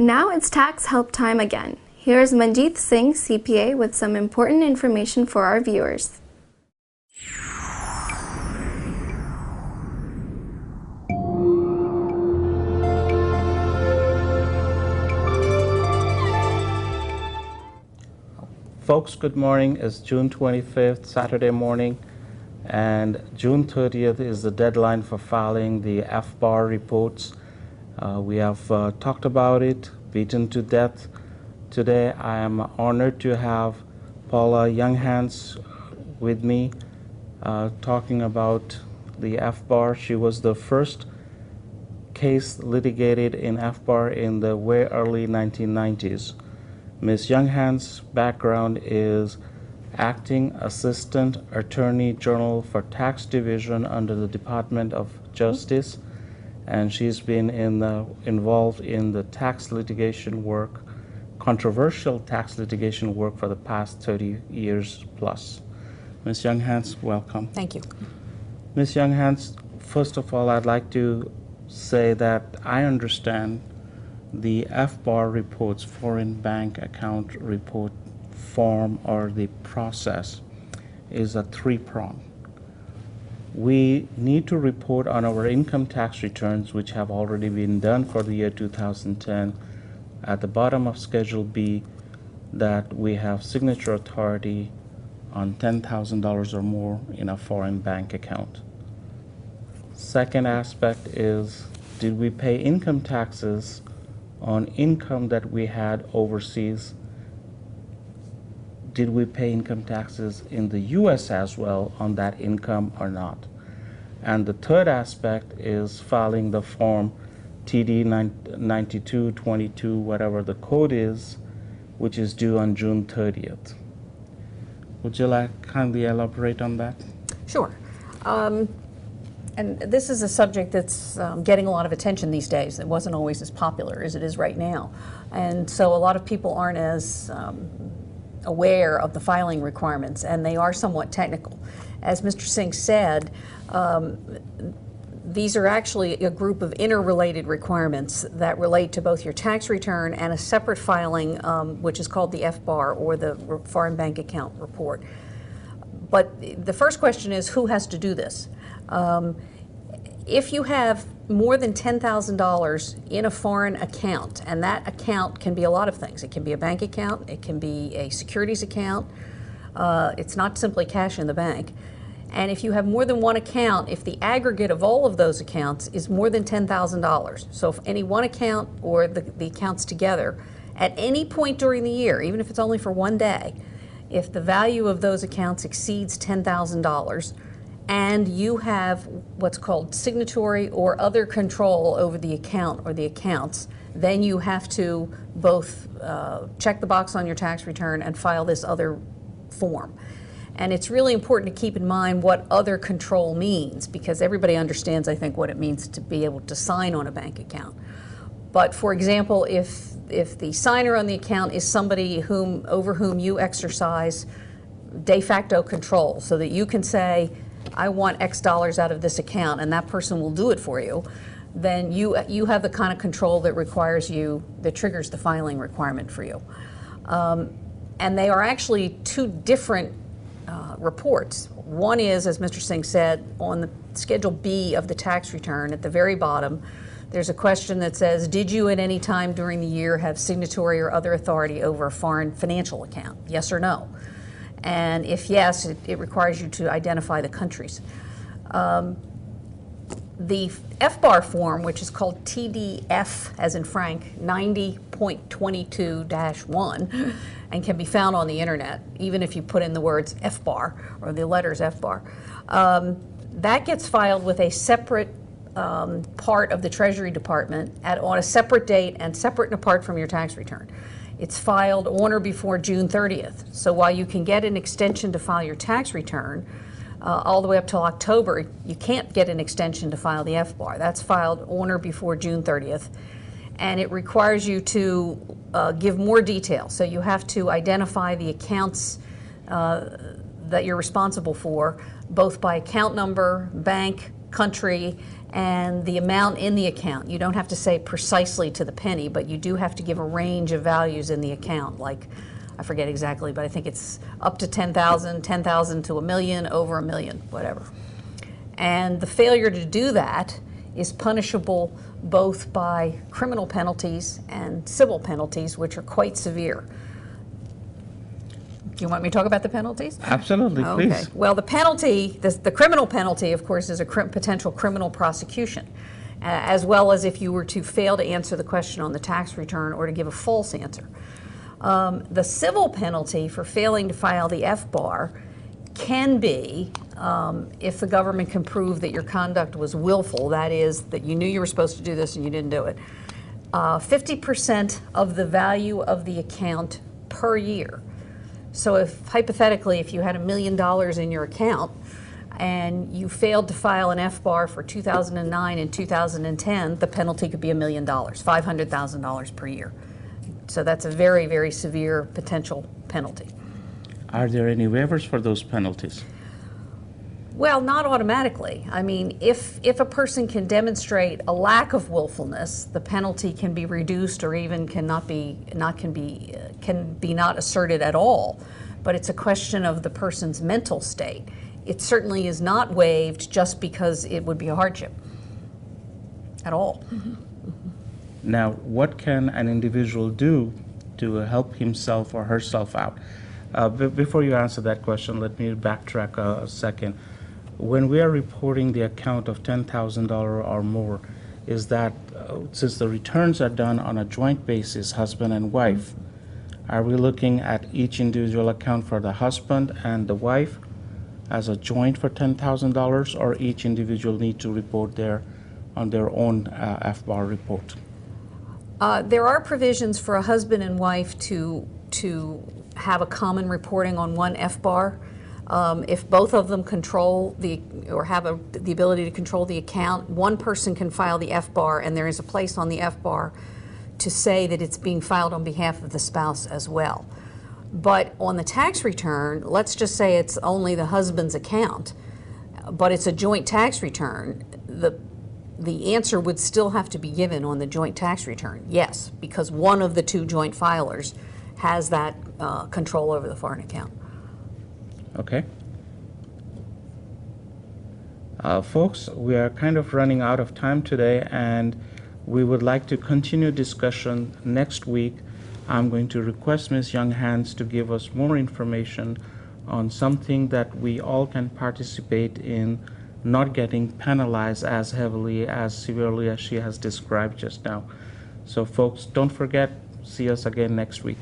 Now it's tax help time again. Here's Manjeet Singh, CPA, with some important information for our viewers. Folks, good morning. It's June 25th, Saturday morning, and June 30th is the deadline for filing the FBAR reports. We have talked about it, beaten to death. Today I am honored to have Paula Younghans with me talking about the FBAR. She was the first case litigated in FBAR in the way early 1990s. Ms. Younghans' background is Acting Assistant Attorney General for Tax Division under the Department of Justice, and she's been involved in the tax litigation work, controversial tax litigation work for the past 30 years plus. Ms. Younghans, welcome. Thank you. Ms. Younghans, first of all, I'd like to say that I understand the FBAR reports, foreign bank account report form, or the process is a three-prong. We need to report on our income tax returns, which have already been done for the year 2010. At the bottom of Schedule B, that we have signature authority on $10,000 or more in a foreign bank account. Second aspect is, did we pay income taxes on income that we had overseas? Did we pay income taxes in the US as well on that income or not? And the third aspect is filing the form TD 9222, whatever the code is, which is due on June 30th. Would you like kindly elaborate on that? Sure. And this is a subject that's getting a lot of attention these days. It wasn't always as popular as it is right now. And so a lot of people aren't as aware of the filing requirements, and they are somewhat technical. As Mr. Singh said, these are actually a group of interrelated requirements that relate to both your tax return and a separate filing, which is called the FBAR, or the Foreign Bank Account Report. But the first question is, who has to do this? If you have more than $10,000 in a foreign account, and that account can be a lot of things. It can be a bank account, it can be a securities account, it's not simply cash in the bank. And if you have more than one account, if the aggregate of all of those accounts is more than $10,000, so if any one account or the accounts together, at any point during the year, even if it's only for one day, if the value of those accounts exceeds $10,000, and you have what's called signatory or other control over the account or the accounts, then you have to both check the box on your tax return and file this other form. And it's really important to keep in mind what other control means, because everybody understands, I think, what it means to be able to sign on a bank account. But for example, if the signer on the account is somebody over whom you exercise de facto control, so that you can say, I want X dollars out of this account, and that person will do it for you, then you have the kind of control that that triggers the filing requirement for you. And they are actually two different reports. One is, as Mr. Singh said, on the Schedule B of the tax return at the very bottom, there's a question that says, did you at any time during the year have signatory or other authority over a foreign financial account? Yes or no? And if yes, it requires you to identify the countries. The FBAR form, which is called TDF, as in Frank, 90.22-1, and can be found on the internet, even if you put in the words FBAR or the letters FBAR, that gets filed with a separate part of the Treasury Department on a separate date and separate and apart from your tax return. It's filed on or before June 30th. So while you can get an extension to file your tax return all the way up till October, you can't get an extension to file the FBAR. That's filed on or before June 30th. And it requires you to give more detail. So you have to identify the accounts that you're responsible for, both by account number, bank, country, and the amount in the account. You don't have to say precisely to the penny, but you do have to give a range of values in the account. Like, I forget exactly, but I think it's up to 10,000, 10,000 to a million, over a million, whatever. And the failure to do that is punishable both by criminal penalties and civil penalties, which are quite severe. Do you want me to talk about the penalties? Absolutely, Okay. please. Well, the penalty, the criminal penalty, of course, is a potential criminal prosecution, as well as if you were to fail to answer the question on the tax return or to give a false answer. The civil penalty for failing to file the FBAR can be, if the government can prove that your conduct was willful, that is, that you knew you were supposed to do this and you didn't do it, 50% of the value of the account per year. So if, hypothetically, if you had $1 million in your account and you failed to file an FBAR for 2009 and 2010, the penalty could be $1 million, $500,000 per year. So that's a very, very severe potential penalty. Are there any waivers for those penalties? Well, not automatically. I mean, if a person can demonstrate a lack of willfulness, the penalty can be reduced or even can be not asserted at all. But it's a question of the person's mental state. It certainly is not waived just because it would be a hardship at all. Mm-hmm. Now, what can an individual do to help himself or herself out? Before you answer that question, let me backtrack a second. When we are reporting the account of $10,000 or more, is that since the returns are done on a joint basis, husband and wife, are we looking at each individual account for the husband and the wife as a joint for $10,000, or each individual need to report on their own FBAR report? There are provisions for a husband and wife to have a common reporting on one FBAR. If both of them control or have the ability to control the account, one person can file the FBAR, and there is a place on the FBAR to say that it's being filed on behalf of the spouse as well. But on the tax return, let's just say it's only the husband's account, but it's a joint tax return. The answer would still have to be given on the joint tax return, yes, because one of the two joint filers has that control over the foreign account. Okay. Folks, we are kind of running out of time today, and we would like to continue discussion next week. I'm going to request Ms. Young-Hands to give us more information on something that we all can participate in, not getting penalized as heavily, as severely as she has described just now. So folks, don't forget, see us again next week.